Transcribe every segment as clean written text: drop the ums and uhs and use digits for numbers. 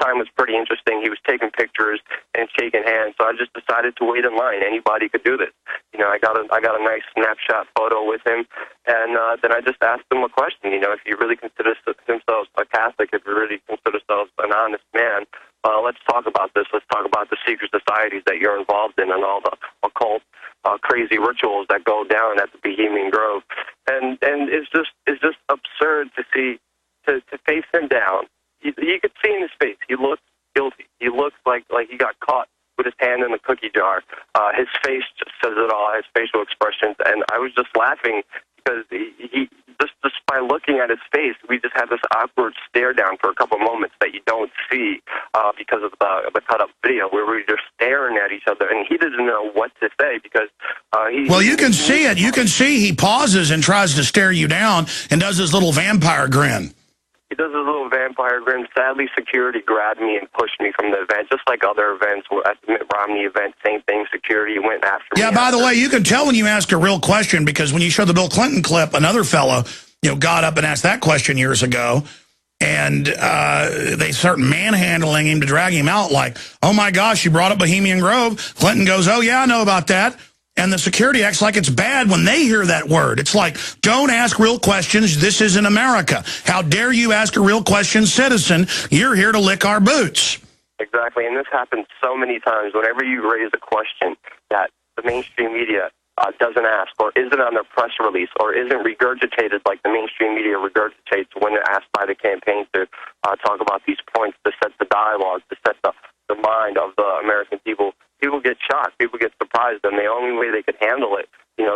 time was pretty interesting. He was taking pictures and shaking hands, so I just decided to wait in line. Anybody could do this. You know, I got a nice snapshot photo with him, and then I just asked him a question. You know, if he really considers himself a Catholic, if he really considers himself an honest man, let's talk about this. Let's talk about the secret societies that you're involved in and all the occult, crazy rituals that go down at the Bohemian Grove. And it's just absurd to see, to face him down. You could see in his face, he looks guilty. He looks like he got caught with his hand in the cookie jar. His face just says it all, his facial expressions. And I was just laughing because he just by looking at his face, we just had this awkward stare down for a couple moments that you don't see because of the cut-up video, where we were just staring at each other, and he didn't know what to say because Well, you can see it. You can see he pauses and tries to stare you down and does his little vampire grin. He does his little vampire grin. Sadly, security grabbed me and pushed me from the event, just like other events. At the Mitt Romney event, same thing. Security went after me. Yeah, by the way, you can tell when you ask a real question, because when you show the Bill Clinton clip, another fellow, got up and asked that question years ago, and they start manhandling him to drag him out like, oh, my gosh, you brought up Bohemian Grove. Clinton goes, oh, yeah, I know about that. And the security acts like it's bad when they hear that word. It's like, don't ask real questions. This isn't America. How dare you ask a real question, citizen? You're here to lick our boots. Exactly, and this happens so many times. Whenever you raise a question that the mainstream media doesn't ask, or isn't on their press release, or isn't regurgitated like the mainstream media regurgitates when they're asked by the campaign to talk about these points, to set the dialogue, to set the mind of the American people, people get shocked, people get surprised, and the only way they could handle it,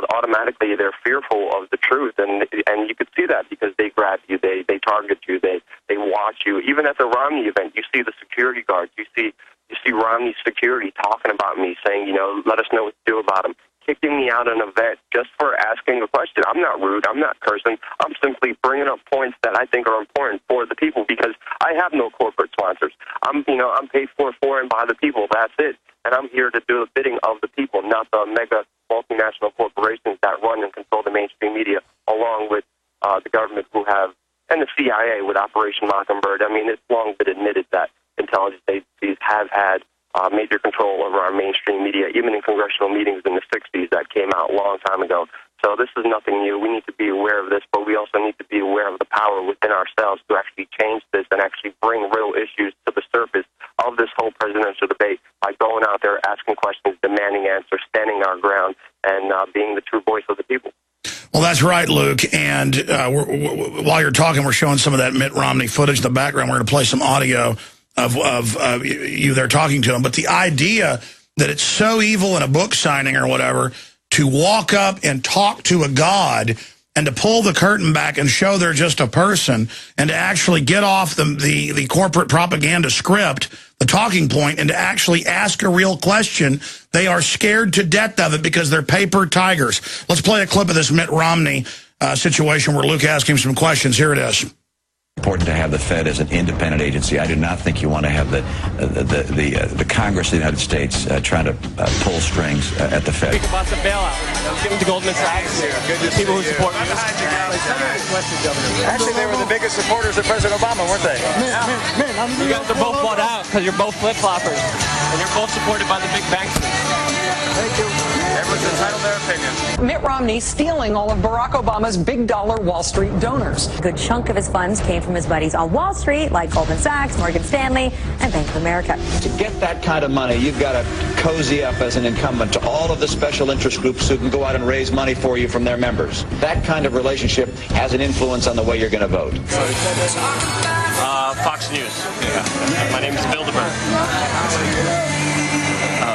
automatically they're fearful of the truth, and you could see that because they grab you, they target you, they watch you. Even at the Romney event, you see the security guards, you see Romney's security talking about me, saying, let us know what to do about him, kicking me out of an event just for asking a question. I'm not rude, I'm not cursing, I'm simply bringing up points that I think are important for the people, because I have no corporate sponsors. I'm paid for and by the people, that's it. And I'm here to do the bidding of the people, not the mega multinational corporations that run and control the mainstream media, along with the government and the CIA with Operation Mockingbird. I mean, it's long been admitted that intelligence agencies have had major control over our mainstream media, even in congressional meetings in the 60s that came out a long time ago. So this is nothing new. We need to be aware of this, but we also need to be aware of the power within ourselves to actually change this and actually bring real issues to the surface of this whole presidential debate by going out there, asking questions, demanding answers, standing our ground, and being the true voice of the people. Well, that's right, Luke. And while you're talking, we're showing some of that Mitt Romney footage in the background. We're going to play some audio of you there talking to him. But the idea that it's so evil in a book signing or whatever to walk up and talk to a god and to pull the curtain back and show they're just a person, and to actually get off the corporate propaganda script, the talking point, and to actually ask a real question, they are scared to death of it because they're paper tigers. Let's play a clip of this Mitt Romney situation where Luke asked him some questions. Here it is. Important to have the Fed as an independent agency. I do not think you want to have the Congress of the United States trying to pull strings at the Fed. Speak about the bailout. Give them to Goldman Sachs. People who support me. Actually, they were the biggest supporters of President Obama, weren't they? You guys are both bought out because you're both flip-floppers. And you're both supported by the big banks. Thank you. Everyone's entitled to their opinion. Mitt Romney stealing all of Barack Obama's big dollar Wall Street donors. A good chunk of his funds came from his buddies on Wall Street, like Goldman Sachs, Morgan Stanley, and Bank of America. To get that kind of money, you've got to cozy up as an incumbent to all of the special interest groups who can go out and raise money for you from their members. That kind of relationship has an influence on the way you're going to vote. Fox News. Yeah. My name is Bilderberg.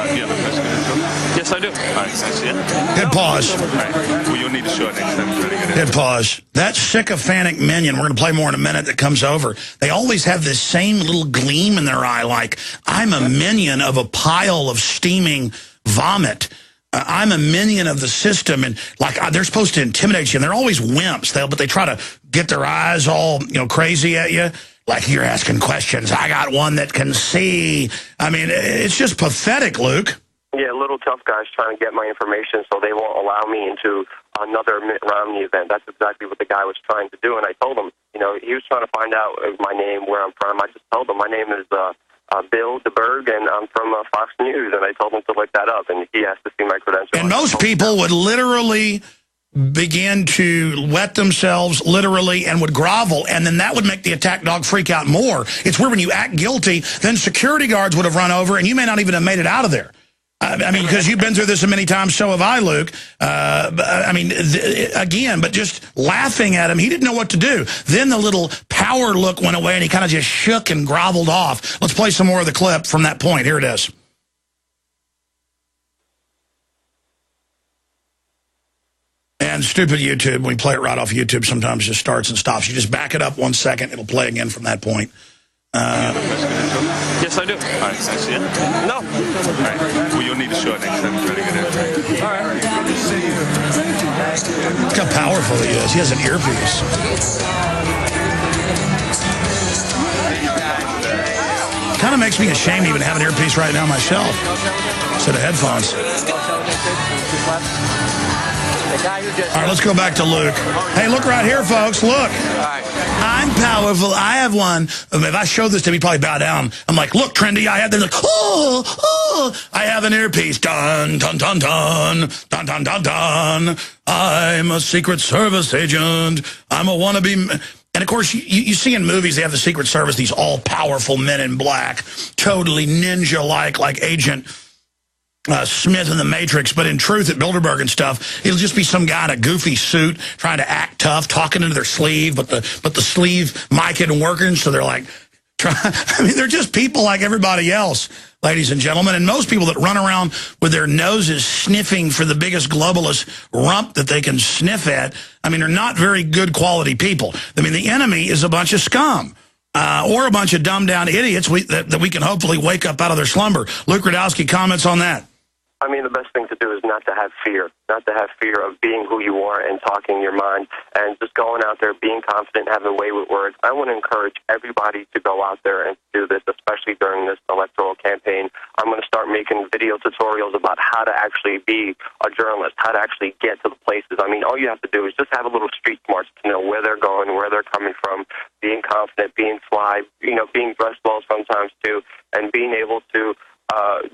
Do you have a press credential? Yes, I do. All right, can I see it? Hit pause. All right. Well, you'll need to show it next time. Hit pause. That sycophantic minion, we're going to play more in a minute, that comes over. They always have this same little gleam in their eye, like, I'm a minion of a pile of steaming vomit. I'm a minion of the system, and like they're supposed to intimidate you, and they're always wimps. But they try to get their eyes all crazy at you, like you're asking questions. I got one that can see. I mean, it's just pathetic, Luke. Yeah, little tough guys trying to get my information so they won't allow me into another Mitt Romney event. That's exactly what the guy was trying to do, and I told him, he was trying to find out my name, where I'm from. I just told him my name is Bill DeBerg, and I'm from Fox News, and I told him to look that up, and he has to see my credentials. And most people would literally begin to wet themselves, literally, and would grovel, and then that would make the attack dog freak out more. It's where when you act guilty, then security guards would have run over, and you may not even have made it out of there. I mean, because you've been through this many times, so have I, Luke. I mean, again, but just laughing at him, he didn't know what to do. Then the little power look went away, and he kind of just shook and groveled off. Let's play some more of the clip from that point. Here it is. And stupid YouTube, when we play it right off YouTube, sometimes just starts and stops. You just back it up 1 second, it'll play again from that point. Yes, I do. All right, can I see it? No. All right. Well, you'll need to show it next time you're trying to get in. All right. Look how powerful he is. He has an earpiece. Kind of makes me ashamed to even have an earpiece right now myself instead of headphones. All right, let's go back to Luke. Hey, look right here, folks. Look. I'm powerful. I have one. If I show this to him, he'd probably bow down. I'm like, look, trendy. I have. They're like, I have an earpiece. Dun, dun, dun, dun. Dun, dun, dun, dun. I'm a Secret Service agent. I'm a wannabe. And, of course, you see in movies they have the Secret Service, these all-powerful men in black, totally ninja-like, like Agent Smith in The Matrix, but in truth at Bilderberg and stuff, it'll just be some guy in a goofy suit trying to act tough, talking into their sleeve, but the sleeve mic isn't working, so they're like, I mean, they're just people like everybody else, ladies and gentlemen, and most people that run around with their noses sniffing for the biggest globalist rump that they can sniff at, I mean, they're not very good quality people. I mean, the enemy is a bunch of scum. Or a bunch of dumbed-down idiots that we can hopefully wake up out of their slumber. Luke Radowski, comments on that? I mean, the best thing to do is not to have fear of being who you are and talking your mind and just going out there, being confident, having a way with words. I want to encourage everybody to go out there and do this, especially during this electoral campaign. I'm going to start making video tutorials about how to actually be a journalist, how to actually get to the places. I mean, all you have to do is just have a little street smarts to know where they're going, where they're coming from, being confident, being sly, being dressed well sometimes too, and being able to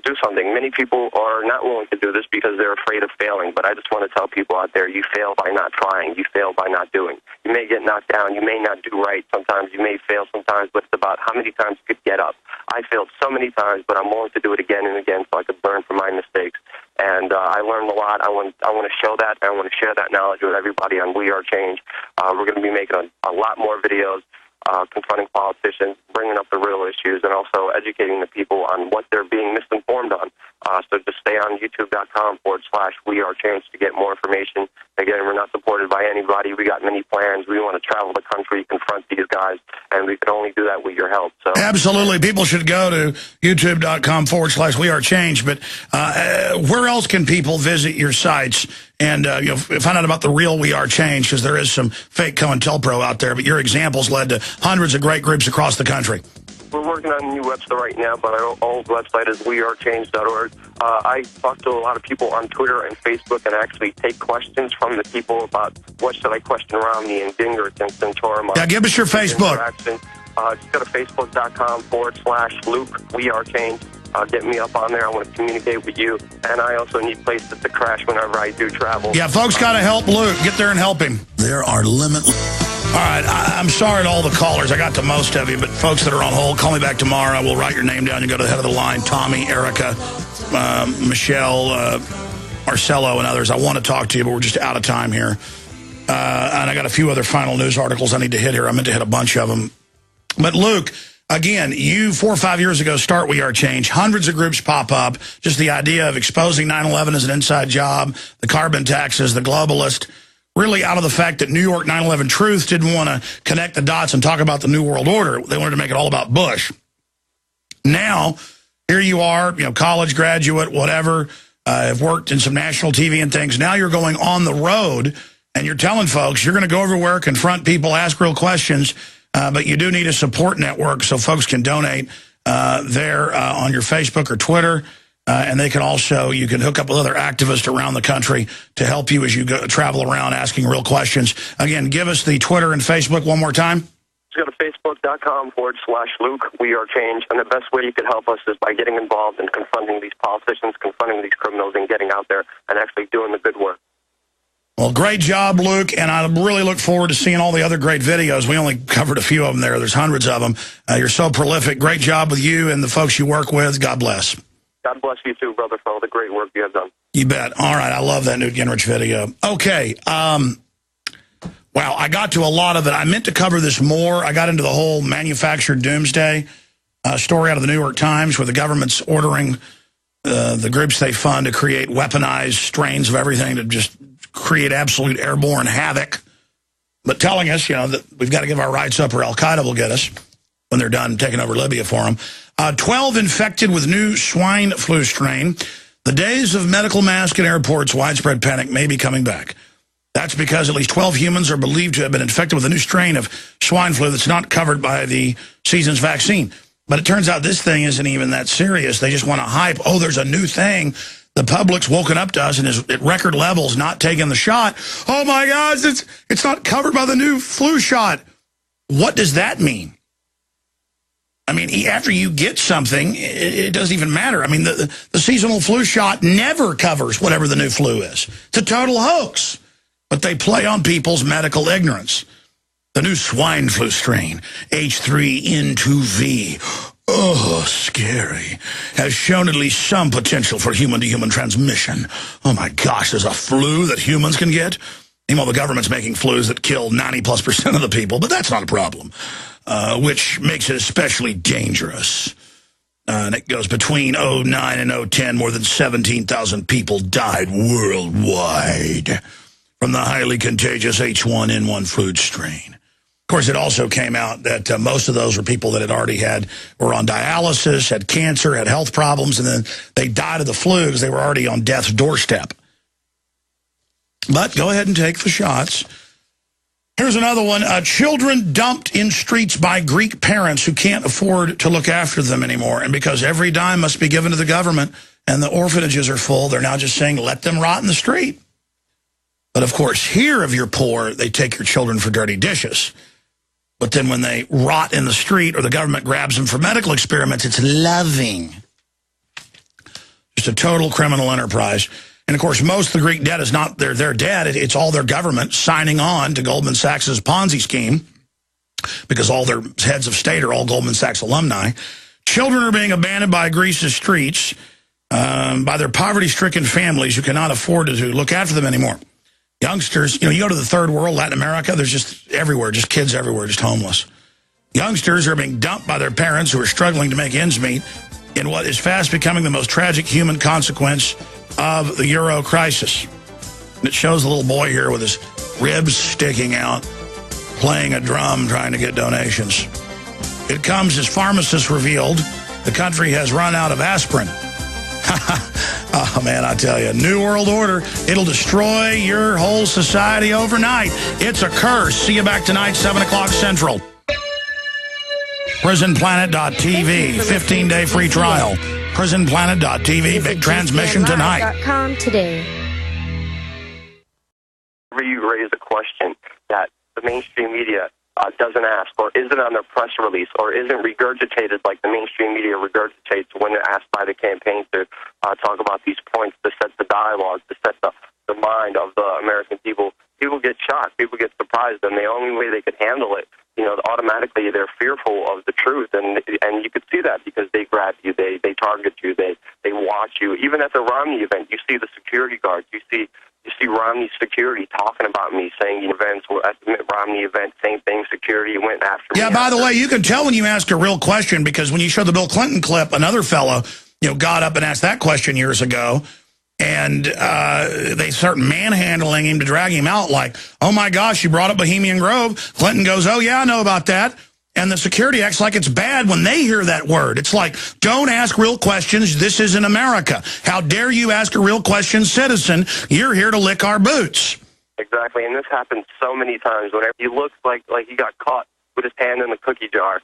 do something. Many people are not willing to do this because they're afraid of failing, but I just want to tell people out there, you fail by not trying. You fail by not doing. You may get knocked down. You may not do right sometimes. You may fail sometimes, but it's about how many times you could get up. I failed so many times, but I'm willing to do it again and again so I could learn from my mistakes. And I learned a lot. I want to show that. I want to share that knowledge with everybody on We Are Change. We're going to be making a lot more videos confronting politicians, bringing up the real issues, and also educating the people on what they're being misinformed on. So just stay on youtube.com/WeAreChange to get more information. Again, we're not supported by anybody. We got many plans. We want to travel the country, confront these guys, and we can only do that with your help. So absolutely. People should go to youtube.com/WeAreChange. But where else can people visit your sites and find out about the real We Are Change? Because there is some fake COINTELPRO out there, but your examples led to hundreds of great groups across the country. We're working on a new website right now, but our old website is wearechange.org. I talk to a lot of people on Twitter and Facebook and actually take questions from the people about what should I question Romney and Gingrich and Santorum. Yeah, give us your Facebook. Just go to facebook.com/Luke We Are Change. Get me up on there. I want to communicate with you. And I also need places to crash whenever I do travel. Yeah, folks got to help Luke. Get there and help him. There are limitless. All right, I'm sorry to all the callers. I got to most of you, but folks that are on hold, call me back tomorrow. I will write your name down. You go to the head of the line, Tommy, Erica, Michelle, Marcelo, and others. I want to talk to you, but we're just out of time here. And I got a few other final news articles I need to hit here. I meant to hit a bunch of them. But Luke, again, you 4 or 5 years ago start We Are Change. Hundreds of groups pop up. Just the idea of exposing 9/11 as an inside job, the carbon taxes, the globalist, really out of the fact that New York 9/11 Truth didn't want to connect the dots and talk about the New World Order. They wanted to make it all about Bush. Now, here you are, college graduate, whatever, have worked in some national TV and things. Now you're going on the road, and you're telling folks you're going to go everywhere, confront people, ask real questions, but you do need a support network so folks can donate there on your Facebook or Twitter. And they can also, you can hook up with other activists around the country to help you as you go, travel around asking real questions. Again, give us the Twitter and Facebook one more time. Just go to Facebook.com/Luke. We are change. And the best way you can help us is by getting involved in confronting these politicians, confronting these criminals, and getting out there and actually doing the good work. Well, great job, Luke, and I really look forward to seeing all the other great videos. We only covered a few of them there. There's hundreds of them. You're so prolific. Great job with you and the folks you work with. God bless. God bless you too, brother, for all the great work you have done. You bet. All right, I love that Newt Gingrich video. Okay, wow, I got to a lot of it. I meant to cover this more. I got into the whole manufactured doomsday story out of the New York Times where the government's ordering the groups they fund to create weaponized strains of everything to just create absolute airborne havoc, but telling us, you know, that we've got to give our rights up or Al-Qaeda will get us when they're done taking over Libya for them. 12 infected with new swine flu strain. The days of medical mask in airports, widespread panic may be coming back. That's because at least 12 humans are believed to have been infected with a new strain of swine flu that's not covered by the season's vaccine. But it turns out this thing isn't even that serious. They just want to hype, oh, there's a new thing. The public's woken up to us and is at record levels not taking the shot. Oh, my gosh, it's not covered by the new flu shot. What does that mean? I mean, after you get something, it doesn't even matter. I mean, the seasonal flu shot never covers whatever the new flu is. It's a total hoax. But they play on people's medical ignorance. The new swine flu strain, H3N2V, oh, scary, has shown at least some potential for human-to-human transmission. Oh, my gosh, there's a flu that humans can get? Meanwhile, the government's making flus that kill 90+% of the people, but that's not a problem, which makes it especially dangerous. And it goes between 2009 and 2010, more than 17,000 people died worldwide from the highly contagious H1N1 flu strain. Of course, it also came out that most of those were people that were on dialysis, had cancer, had health problems, and then they died of the flu because they were already on death's doorstep. But go ahead and take the shots. Here's another one. Children dumped in streets by Greek parents who can't afford to look after them anymore. And because every dime must be given to the government and the orphanages are full, they're now just saying, let them rot in the street. But, of course, here if you're poor, they take your children for dirty dishes. But then when they rot in the street or the government grabs them for medical experiments, it's loving. Just a total criminal enterprise. And, of course, most of the Greek debt is not their debt. It's all their government signing on to Goldman Sachs' Ponzi scheme because all their heads of state are all Goldman Sachs alumni. Children are being abandoned by Greece's streets by their poverty-stricken families who cannot afford to look after them anymore. Youngsters, you know, you go to the third world, Latin America, there's just everywhere, just kids everywhere, just homeless. Youngsters are being dumped by their parents who are struggling to make ends meet in what is fast becoming the most tragic human consequence of the Euro crisis. And it shows the little boy here with his ribs sticking out, playing a drum, trying to get donations. It comes as pharmacists revealed the country has run out of aspirin. Oh, man, I tell you, New World Order, it'll destroy your whole society overnight. It's a curse. See you back tonight, 7 o'clock Central. Prisonplanet.tv, 15-day free trial. Prisonplanet.tv, big transmission tonight. Today. Whenever you raise a question that the mainstream media doesn't ask or isn't on their press release or isn't regurgitated like the mainstream media regurgitates when they're asked by the campaign to talk about these points, to set the dialogue, to set the mind of the American people, people get shocked, people get surprised, and the only way they could handle it, you know, automatically they're fearful of the truth, and you could see that because they grab you, they target you, they watch you. Even at the Romney event, you see the security guards, you see Romney's security talking about me, saying events at the Romney event, same thing, security went after me. Yeah, by the way, you can tell when you ask a real question because when you show the Bill Clinton clip, another fellow, you know, got up and asked that question years ago, and they start manhandling him to drag him out like, oh, my gosh, you brought up Bohemian Grove. Clinton goes, oh, yeah, I know about that. And the security acts like it's bad when they hear that word. It's like, don't ask real questions. This isn't America. How dare you ask a real question, citizen? You're here to lick our boots. Exactly, and this happens so many times. Whenever he looks like he got caught with his hand in the cookie jar,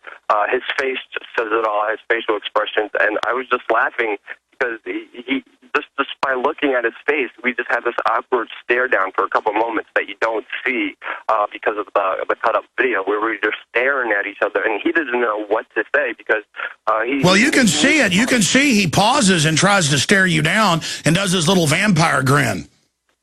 his face just says it all, his facial expressions. And I was just laughing because he just despite by looking at his face, we just had this awkward stare down for a couple moments that you don't see because of the cut-up video, where we were just staring at each other, and he didn't know what to say because Well, you can see it. You can see he pauses and tries to stare you down and does his little vampire grin.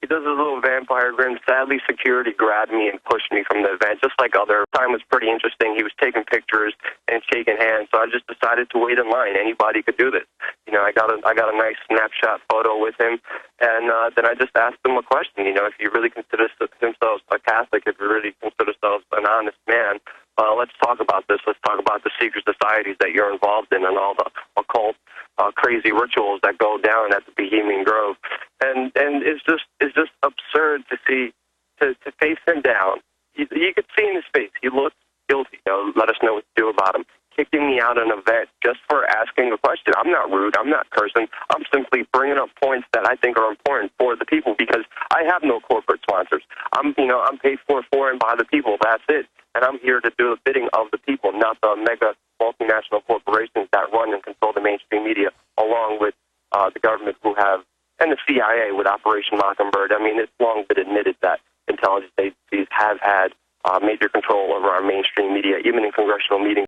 He does his little vampire grin. Sadly, security grabbed me and pushed me from the event, just like other time was pretty interesting. He was taking pictures and shaking hands, so I just decided to wait in line. Anybody could do this. You know, I got a nice snapshot photo with him, and then I just asked him a question. You know, if he really considers himself a Catholic, if he really considers himself an honest man, let's talk about this. Let's talk about the secret societies that you're involved in and all the occult crazy rituals that go down at the Bohemian Grove. And it's just absurd to see, to face him down. You could see in his face, he looks guilty. You know, let us know what to do about him. Kicking me out of an event just for asking a question. I'm not rude. I'm not cursing. I'm simply bringing up points that I think are important for the people, because I have no corporate sponsors. I'm paid for and by the people. That's it. And I'm here to do the bidding of the people, not the mega multinational corporations that run and control the mainstream media, along with the government and the CIA with Operation Mockingbird. I mean, it's long been admitted that intelligence agencies have had major control over our mainstream media, even in congressional meetings.